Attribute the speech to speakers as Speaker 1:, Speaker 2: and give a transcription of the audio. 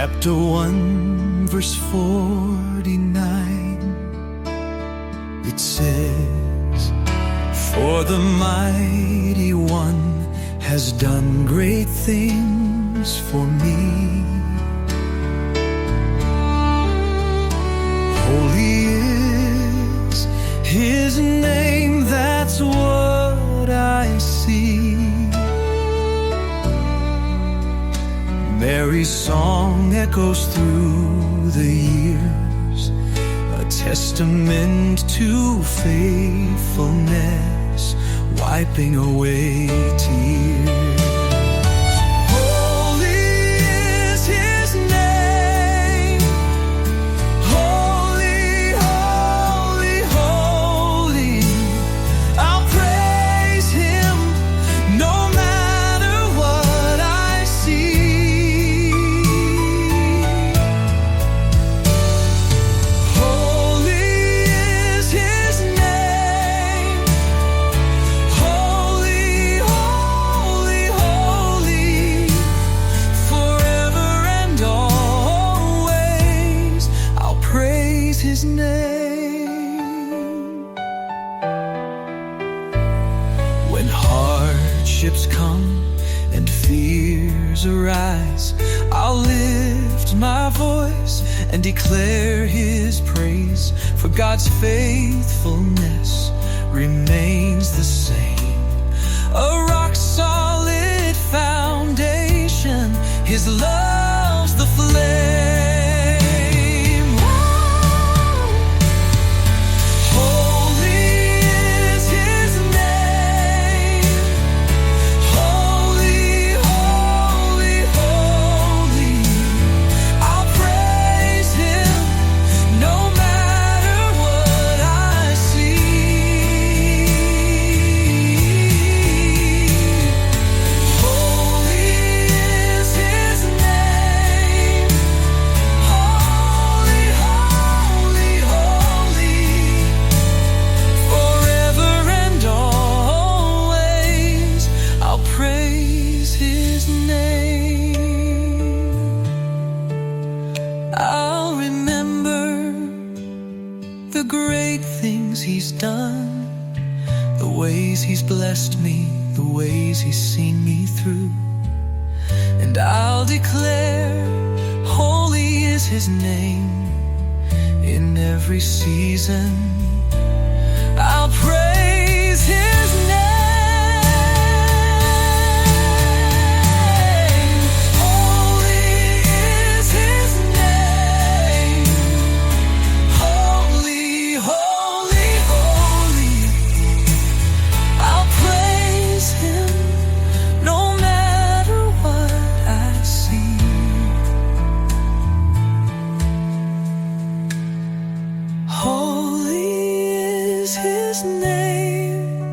Speaker 1: Chapter 1, verse 49, it says, "For the mighty one has done great things for me. Holy is his name, that's what I see. Mary's song echoes through the years, a testament to faithfulness, wiping away tears. Holy is his name, holy, holy, holy. I'll praise him no matter what I see. Holy is his name, holy, holy, holy. Forever and always I'll praise his name. When hardships come and fears arise, I'll lift my voice and declare his praise, for God's faithfulness remains the same. A rock solid foundation, his love's the flame. Holy is his name, holy, holy, holy. I'll praise him no matter what I see. Holy is his name, holy, holy, holy. Forever and always I'll praise his name. I'll remember the great things he's done, the ways he's blessed me, the ways he's seen me through. And I'll declare, holy is his name in every season. I'll praise his name. Holy is his name, holy, holy, holy. I'll praise him no matter what I see. Holy is his name,